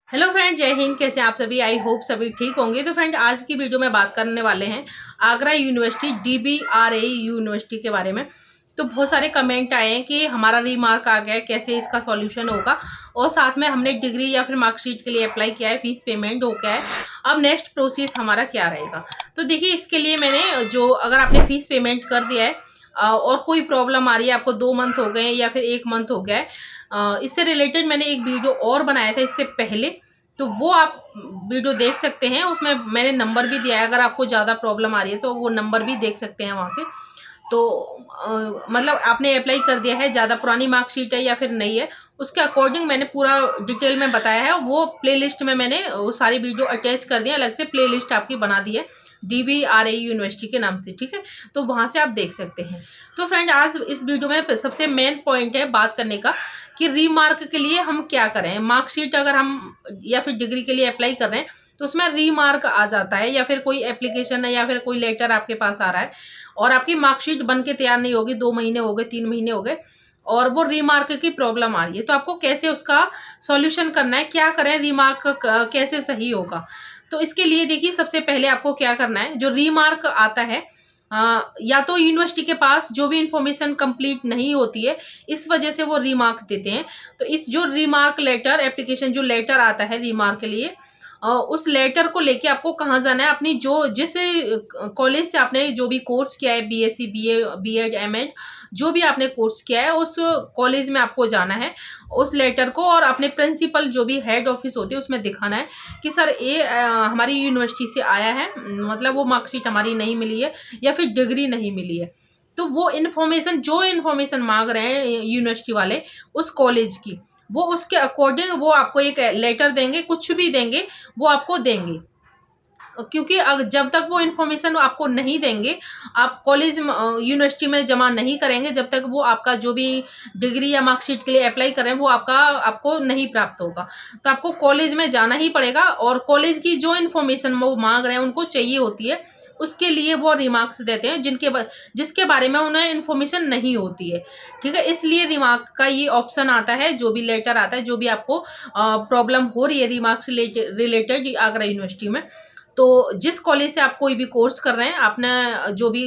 Hello friend, जय हिंद। कैसे हैं आप सभी? आई होप सभी ठीक होंगे। तो फ्रेंड, आज की वीडियो में बात करने वाले हैं आगरा यूनिवर्सिटी DBRA यूनिवर्सिटी के बारे में। तो बहुत सारे कमेंट आए हैं कि हमारा रीमार्क आ गया है, कैसे इसका सॉल्यूशन होगा, और साथ में हमने डिग्री या फिर मार्कशीट के लिए अप्लाई किया है, फीस पेमेंट हो गया है, अब नेक्स्ट प्रोसेस हमारा क्या रहेगा। तो देखिए, इसके लिए मैंने अगर आपने फीस पेमेंट कर दिया है और कोई प्रॉब्लम आ रही है, आपको 2 मंथ हो गए या फिर 1 मंथ हो गया है, इससे रिलेटेड मैंने एक वीडियो और बनाया था इससे पहले, तो वो आप वीडियो देख सकते हैं। उसमें मैंने नंबर भी दिया है, अगर आपको ज़्यादा प्रॉब्लम आ रही है तो वो नंबर भी देख सकते हैं वहाँ से। तो मतलब आपने अप्लाई कर दिया है, ज़्यादा पुरानी मार्कशीट है या फिर नहीं है, उसके अकॉर्डिंग मैंने पूरा डिटेल में बताया है। वो प्लेलिस्ट में मैंने वो सारी वीडियो अटैच कर दी है, अलग से प्लेलिस्ट आपकी बना दी है DBRA यूनिवर्सिटी के नाम से, ठीक है। तो वहाँ से आप देख सकते हैं। तो फ्रेंड, आज इस वीडियो में सबसे मेन पॉइंट है बात करने का कि रीमार्क के लिए हम क्या करें। मार्कशीट अगर हम या फिर डिग्री के लिए अप्लाई कर रहे हैं तो उसमें रीमार्क आ जाता है, या फिर कोई एप्लीकेशन है या फिर कोई लेटर आपके पास आ रहा है और आपकी मार्कशीट बन के तैयार नहीं होगी, 2 महीने हो गए, 3 महीने हो गए, और वो रीमार्क की प्रॉब्लम आ रही है, तो आपको कैसे उसका सॉल्यूशन करना है, क्या करें, रीमार्क कैसे सही होगा। तो इसके लिए देखिए, सबसे पहले आपको क्या करना है, जो रीमार्क आता है या तो यूनिवर्सिटी के पास जो भी इंफॉर्मेशन कंप्लीट नहीं होती है, इस वजह से वो रीमार्क देते हैं। तो इस जो रीमार्क लेटर एप्लीकेशन जो लेटर आता है रीमार्क के लिए, उस लेटर को लेके आपको कहाँ जाना है, अपनी जिस कॉलेज से आपने जो भी कोर्स किया है, BSc BA B.Ed M.Ed जो भी आपने कोर्स किया है, उस कॉलेज में आपको जाना है, उस लेटर को, और अपने प्रिंसिपल जो भी हेड ऑफिस होते हैं उसमें दिखाना है कि सर ये हमारी यूनिवर्सिटी से आया है, मतलब वो मार्कशीट हमारी नहीं मिली है या फिर डिग्री नहीं मिली है। तो वो इन्फॉर्मेशन, जो इन्फॉर्मेशन मांग रहे हैं यूनिवर्सिटी वाले उस कॉलेज की, वो उसके अकॉर्डिंग वो आपको एक लेटर देंगे, कुछ भी देंगे, वो आपको देंगे। क्योंकि जब तक वो इन्फॉर्मेशन आपको नहीं देंगे, आप कॉलेज यूनिवर्सिटी में जमा नहीं करेंगे, जब तक वो आपका जो भी डिग्री या मार्कशीट के लिए अप्लाई करें वो आपको नहीं प्राप्त होगा। तो आपको कॉलेज में जाना ही पड़ेगा, और कॉलेज की जो इन्फॉर्मेशन वो मांग रहे हैं उनको चाहिए होती है, उसके लिए वो रिमार्क्स देते हैं जिसके बारे में उन्हें इन्फॉर्मेशन नहीं होती है, ठीक है। इसलिए रिमार्क का ये ऑप्शन आता है, जो भी लेटर आता है, जो भी आपको प्रॉब्लम हो रही है रिमार्क्स रिलेटेड आगरा यूनिवर्सिटी में। तो जिस कॉलेज से आप कोई भी कोर्स कर रहे हैं, आपने जो भी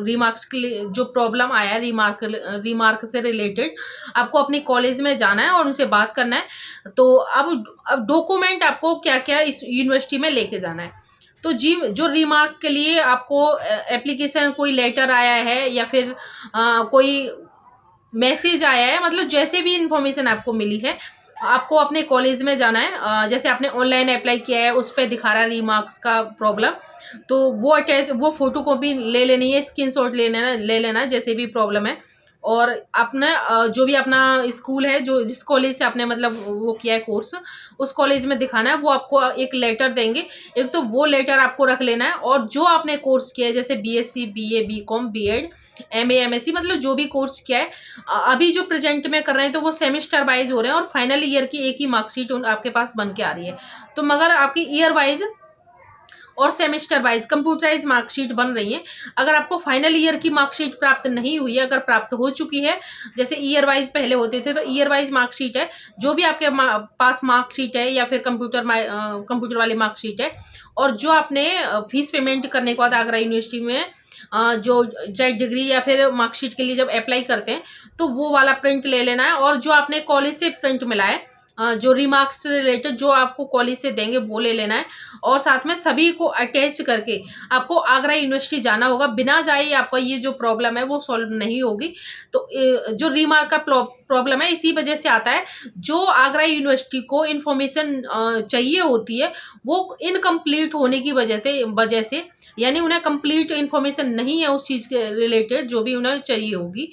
रिमार्क्स के लिए जो प्रॉब्लम आया है रिमार्क से रिलेटेड, आपको अपनी कॉलेज में जाना है और उनसे बात करना है। तो अब डॉक्यूमेंट आपको क्या क्या इस यूनिवर्सिटी में लेके जाना है। तो जी, जो रिमार्क के लिए आपको एप्लीकेशन, कोई लेटर आया है या फिर कोई मैसेज आया है, मतलब जैसे भी इंफॉर्मेशन आपको मिली है, आपको अपने कॉलेज में जाना है। जैसे आपने ऑनलाइन अप्लाई किया है, उस पर दिखा रहा है रिमार्क्स का प्रॉब्लम, तो वो फोटो कॉपी ले लेनी है, स्क्रीनशॉट ले लेना जैसे भी प्रॉब्लम है। और अपना जो भी अपना स्कूल है, जो जिस कॉलेज से आपने मतलब वो किया है कोर्स, उस कॉलेज में दिखाना है। वो आपको एक लेटर देंगे, एक तो वो लेटर आपको रख लेना है, और जो आपने कोर्स किया है, जैसे BSc BA BCom B.Ed MA MSc, मतलब जो भी कोर्स किया है, अभी जो प्रेजेंट में कर रहे हैं तो वो सेमेस्टर वाइज हो रहे हैं, और फाइनल ईयर की एक ही मार्कशीट आपके पास बन के आ रही है। तो मगर आपकी ईयर वाइज और सेमेस्टर वाइज कंप्यूटराइज मार्कशीट बन रही है। अगर आपको फाइनल ईयर की मार्कशीट प्राप्त नहीं हुई है, अगर प्राप्त हो चुकी है, जैसे ईयर वाइज पहले होते थे, तो ईयर वाइज मार्कशीट है, जो भी आपके पास मार्कशीट है या फिर कंप्यूटर वाली मार्कशीट है, और जो आपने फीस पेमेंट करने के बाद आगरा यूनिवर्सिटी में जो चाहे डिग्री या फिर मार्कशीट के लिए जब अप्लाई करते हैं, तो वो वाला प्रिंट ले लेना है। और जो आपने कॉलेज से प्रिंट मिला है, जो रिमार्क्स से रिलेटेड जो आपको कॉलेज से देंगे, वो ले लेना है। और साथ में सभी को अटैच करके आपको आगरा यूनिवर्सिटी जाना होगा। बिना जाए आपका ये जो प्रॉब्लम है वो सॉल्व नहीं होगी। तो जो रिमार्क का प्रॉब्लम है इसी वजह से आता है, जो आगरा यूनिवर्सिटी को इन्फॉर्मेशन चाहिए होती है वो इनकम्प्लीट होने की वजह से, यानी उन्हें कंप्लीट इन्फॉर्मेशन नहीं है उस चीज़ के रिलेटेड जो भी उन्हें चाहिए होगी,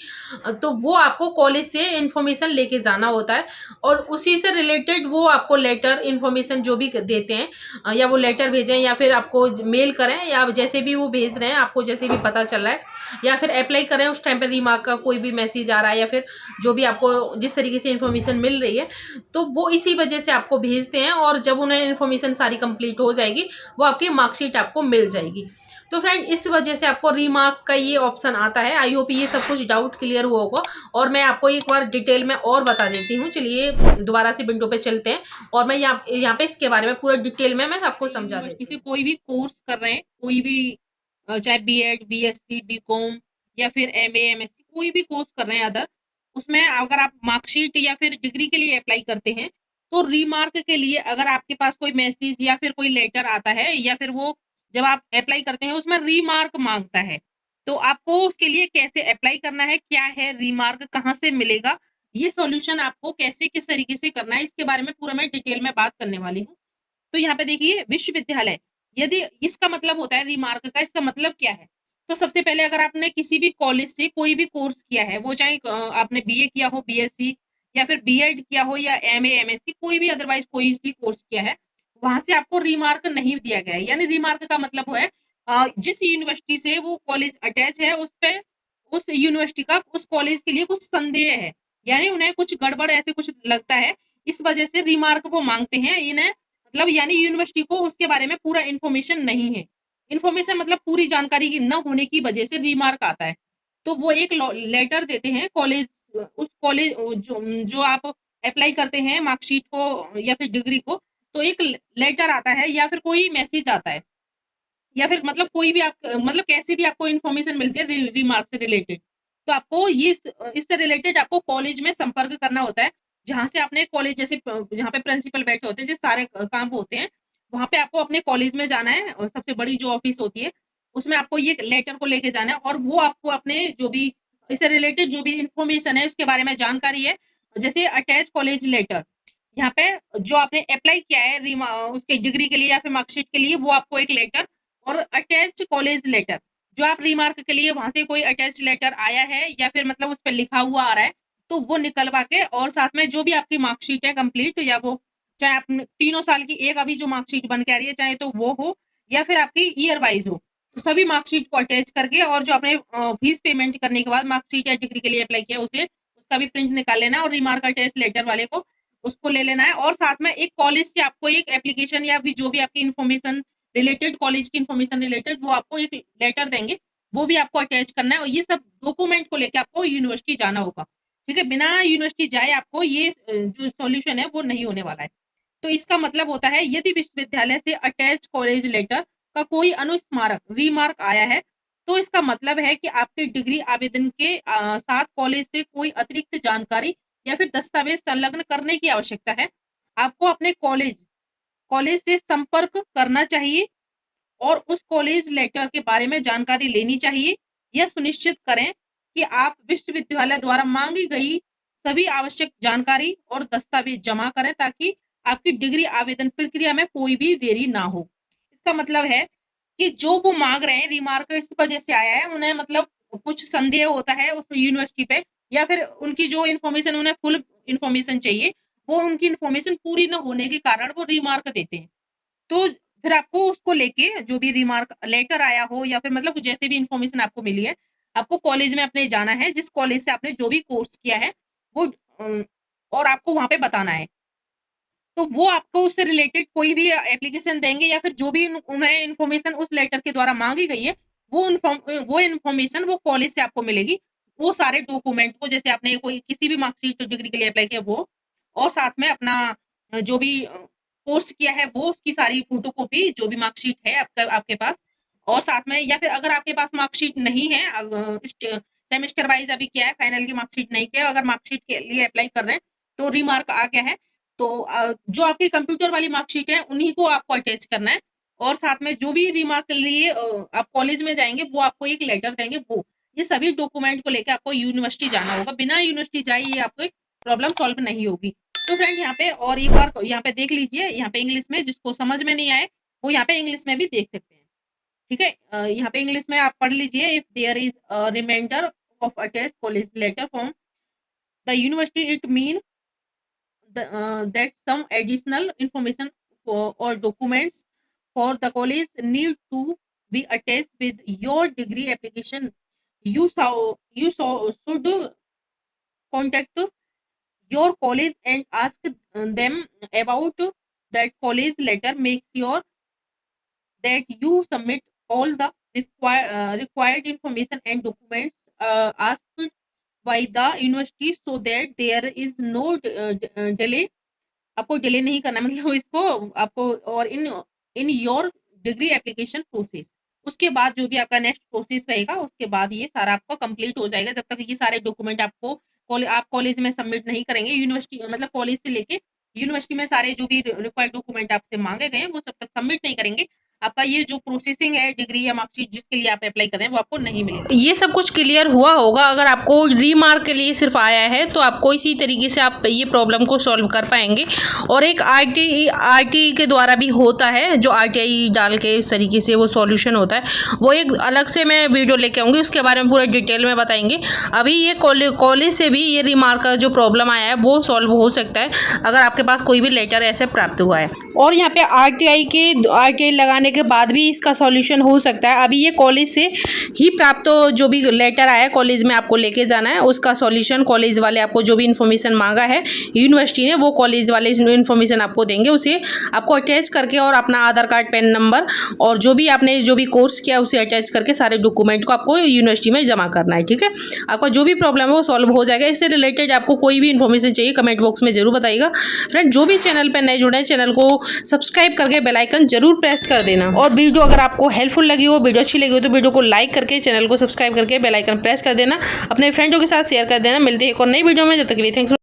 तो वो आपको कॉलेज से इन्फॉर्मेशन लेके जाना होता है, और उसी से रिलेटेड वो आपको लेटर इन्फॉर्मेशन जो भी देते हैं, या वो लेटर भेजें या फिर आपको मेल करें, या जैसे भी वो भेज रहे हैं, आपको जैसे भी पता चल रहा है, या फिर अप्लाई करें उस टाइम पर रिमार्क का कोई भी मैसेज आ रहा है, या फिर जो भी आपको जिस तरीके से इन्फॉर्मेशन मिल रही है, तो वो इसी वजह से आपको भेजते हैं। और जब उन्हें इन्फॉर्मेशन सारी कंप्लीट हो जाएगी, वो आपकी मार्कशीट आपको मिल जाएगी। तो फ्रेंड इस वजह से आपको रीमार्क का ये ऑप्शन आता है। आई होप ये सब कुछ डाउट क्लियर हुआ होगा, और मैं आपको एक बार डिटेल में और बता देती हूँ। चलिए दोबारा से विंडो पे चलते हैं और मैं यहाँ पे इसके बारे में पूरा डिटेल में मैं आपको समझा देती हूँ। कोई भी कोर्स कर रहे हैं, कोई भी चाहे बीएड, बीएससी, बीकॉम या फिर एमए, एमएससी, कोई भी कोर्स कर रहे हैं अदर, उसमें अगर आप मार्कशीट या फिर डिग्री के लिए अप्लाई करते हैं, तो रीमार्क के लिए अगर आपके पास कोई मैसेज या फिर कोई लेटर आता है, या फिर वो जब आप अप्लाई करते हैं उसमें रीमार्क मांगता है, तो आपको उसके लिए कैसे अप्लाई करना है, क्या है रीमार्क, कहाँ से मिलेगा, ये सॉल्यूशन आपको कैसे किस तरीके से करना है, इसके बारे में पूरा मैं डिटेल में बात करने वाली हूँ। तो यहाँ पे देखिए, विश्वविद्यालय, यदि इसका मतलब होता है रीमार्क का, इसका मतलब क्या है? तो सबसे पहले अगर आपने किसी भी कॉलेज से कोई भी कोर्स किया है, वो चाहे आपने बीए किया हो, बीएससी या फिर बीएड किया हो, या एमए, एमएससी, कोई भी अदरवाइज कोई भी कोर्स किया है, वहां से आपको रीमार्क नहीं दिया गया है। यानी रीमार्क का मतलब है जिस यूनिवर्सिटी से वो कॉलेज अटैच है, उस पे उस यूनिवर्सिटी का उस कॉलेज के लिए कुछ संदेह है, यानी उन्हें कुछ गड़बड़ ऐसे कुछ लगता है, इस वजह से रीमार्क वो मांगते हैं। इन्हें मतलब यानी यूनिवर्सिटी को उसके बारे में पूरा इन्फॉर्मेशन नहीं है, इन्फॉर्मेशन मतलब पूरी जानकारी की न होने की वजह से रीमार्क आता है। तो वो एक लेटर देते हैं कॉलेज, उस कॉलेज जो आप अप्लाई करते हैं मार्कशीट को या फिर डिग्री को, तो एक लेटर आता है या फिर कोई मैसेज आता है, या फिर मतलब कोई भी आप मतलब कैसी भी आपको इन्फॉर्मेशन मिलती है रीमार्क से रिलेटेड, तो आपको ये इससे रिलेटेड आपको कॉलेज में संपर्क करना होता है, जहां से आपने कॉलेज जैसे जहाँ पे प्रिंसिपल बैठे होते हैं, जो सारे काम होते हैं, वहां पे आपको अपने कॉलेज में जाना है, और सबसे बड़ी जो ऑफिस होती है उसमें आपको ये लेटर को लेके जाना है, और वो आपको अपने जो भी इससे रिलेटेड जो भी इंफॉर्मेशन है उसके बारे में जानकारी है, जैसे अटैच कॉलेज लेटर, यहाँ पे जो आपने अप्लाई किया है उसके डिग्री के लिए या फिर मार्कशीट के लिए, वो आपको एक लेटर, और अटैच कॉलेज लेटर, जो आप रीमार्क के लिए वहां से कोई अटैच लेटर आया है या फिर मतलब उस पर लिखा हुआ आ रहा है, तो वो निकलवा के, और साथ में जो भी आपकी मार्कशीट है कंप्लीट, या वो चाहे आप 3 साल की एक अभी जो मार्कशीट बन के आ रही है, चाहे तो वो हो या फिर आपकी ईयर वाइज हो, तो सभी मार्कशीट को अटैच करके, और जो आपने फीस पेमेंट करने के बाद मार्कशीट या डिग्री के लिए अप्लाई किया उसे उसका भी प्रिंट निकाल लेना, और रीमार्क अटैच लेटर वाले को उसको ले लेना है, और साथ में एक कॉलेज से आपको एक एप्लीकेशन या भी जो भी आपकी इन्फॉर्मेशन रिलेटेड, कॉलेज की इन्फॉर्मेशन रिलेटेड, वो आपको एक लेटर देंगे, वो भी आपको अटैच करना है, और ये सब डॉक्यूमेंट को लेके आपको यूनिवर्सिटी जाना होगा। ठीक है, बिना यूनिवर्सिटी जाए आपको ये जो सॉल्यूशन है वो नहीं होने वाला है। तो इसका मतलब होता है, यदि विश्वविद्यालय से अटैच कॉलेज लेटर का कोई अनुस्मारक रीमार्क आया है, तो इसका मतलब है कि आपके डिग्री आवेदन के साथ कॉलेज से कोई अतिरिक्त जानकारी या फिर दस्तावेज संलग्न करने की आवश्यकता है। आपको अपने कॉलेज कॉलेज से संपर्क करना चाहिए, और उस कॉलेज लेटर के बारे में जानकारी लेनी चाहिए। यह सुनिश्चित करें कि आप विश्वविद्यालय द्वारा मांगी गई सभी आवश्यक जानकारी और दस्तावेज जमा करें, ताकि आपकी डिग्री आवेदन प्रक्रिया में कोई भी देरी ना हो। इसका मतलब है कि जो वो मांग रहे हैं रिमार्क इस वजह से आया है, उन्हें मतलब कुछ संदेह होता है उस यूनिवर्सिटी पे, या फिर उनकी जो इन्फॉर्मेशन, उन्हें फुल इन्फॉर्मेशन चाहिए, वो उनकी इन्फॉर्मेशन पूरी न होने के कारण वो रिमार्क देते हैं। तो फिर आपको उसको लेके जो भी रिमार्क लेटर आया हो, या फिर मतलब जैसे भी इन्फॉर्मेशन आपको मिली है, आपको कॉलेज में अपने जाना है, जिस कॉलेज से आपने जो भी कोर्स किया है वो, और आपको वहां पे बताना है। तो वो आपको उससे रिलेटेड कोई भी एप्लीकेशन देंगे, या फिर जो भी उन्हें इन्फॉर्मेशन उस लेटर के द्वारा मांगी गई है, वो इन्फॉर्मेशन वो कॉलेज से आपको मिलेगी। वो सारे डॉक्यूमेंट को, जैसे आपने कोई किसी भी मार्कशीट डिग्री के लिए अप्लाई किया वो, और साथ में अपना जो भी कोर्स किया है वो, उसकी सारी फोटोकॉपी, जो भी मार्कशीट है आपका आपके पास, और साथ में, या फिर अगर आपके पास मार्कशीट नहीं है, सेमेस्टर वाइज अभी क्या है, फाइनल की मार्कशीट नहीं किया, अगर मार्कशीट के लिए अप्लाई कर रहे हैं तो रिमार्क आ गया है, तो जो आपकी कंप्यूटर वाली मार्कशीट है उन्हीं को आपको अटैच करना है, और साथ में जो भी रिमार्क के लिए आप कॉलेज में जाएंगे, वो आपको एक लेटर देंगे, वो ये सभी डॉक्यूमेंट को लेकर आपको यूनिवर्सिटी जाना होगा। बिना यूनिवर्सिटी जाए ये आपको प्रॉब्लम सॉल्व नहीं होगी। तो फ्रेंड यहाँ पे और एक बार यहाँ पे देख लीजिए, यहाँ पे इंग्लिश में जिसको समझ में नहीं आए वो यहाँ पे इंग्लिश में भी देख सकते हैं। ठीक है, यहाँ पे इंग्लिश में आप पढ़ लीजिए, if there is reminder of attach college letter from the university, it mean that some additional information or documents for the college need to be attached with your degree application. You should contact your college and ask them about that college letter. Make sure that you submit all the required information and documents asked by the university so that there is no delay। आपको delay नहीं करना, मतलब इसको आपको, और in your degree application process, उसके बाद जो भी आपका नेक्स्ट प्रोसेस रहेगा उसके बाद ये सारा आपका कंप्लीट हो जाएगा। जब तक ये सारे डॉक्यूमेंट आपको आप कॉलेज में सबमिट नहीं करेंगे, यूनिवर्सिटी मतलब कॉलेज से लेके यूनिवर्सिटी में सारे जो भी रिक्वायर्ड डॉक्यूमेंट आपसे मांगे गए हैं वो सब तक सबमिट नहीं करेंगे, आपका ये जो प्रोसेसिंग है डिग्री या मार्कशीट जिसके लिए आप अप्लाई कर रहे हैं वो आपको नहीं मिलेगा। ये सब कुछ क्लियर हुआ होगा। अगर आपको रीमार्क के लिए सिर्फ आया है तो आपको इसी तरीके से आप ये प्रॉब्लम को सॉल्व कर पाएंगे। और एक आरटीई के द्वारा भी होता है, जो आरटीई डाल के इस तरीके से वो सॉल्यूशन होता है, वो एक अलग से मैं वीडियो लेके आऊँगी, उसके बारे में पूरा डिटेल में बताएंगे। अभी ये कॉलेज से भी ये रीमार्क का जो प्रॉब्लम आया है वो सॉल्व हो सकता है अगर आपके पास कोई भी लेटर ऐसे प्राप्त हुआ है। और यहाँ पे आरटीआई लगाने के बाद भी इसका सॉल्यूशन हो सकता है। अभी ये कॉलेज से ही प्राप्त जो भी लेटर आया है, कॉलेज में आपको लेके जाना है, उसका सॉल्यूशन कॉलेज वाले आपको जो भी इन्फॉर्मेशन मांगा है यूनिवर्सिटी ने, वो कॉलेज वाले इन्फॉर्मेशन आपको देंगे। उसे आपको अटैच करके और अपना आधार कार्ड, पैन नंबर और जो भी आपने जो भी कोर्स किया उसे अटैच करके सारे डॉक्यूमेंट को आपको यूनिवर्सिटी में जमा करना है। ठीक है, आपका जो भी प्रॉब्लम है वो सॉल्व हो जाएगा। इससे रिलेटेड आपको कोई भी इन्फॉर्मेशन चाहिए कमेंट बॉक्स में जरूर बताइएगा। फ्रेंड, जो भी चैनल पर नए जुड़े हैं चैनल को सब्सक्राइब करके बेल आइकन जरूर प्रेस कर देना। और वीडियो अगर आपको हेल्पफुल लगी हो, वीडियो अच्छी लगी हो तो वीडियो को लाइक करके चैनल को सब्सक्राइब करके बेल आइकन प्रेस कर देना, अपने फ्रेंडों के साथ शेयर कर देना। मिलते हैं एक और नई वीडियो में, जब तक के लिए थैंक्स।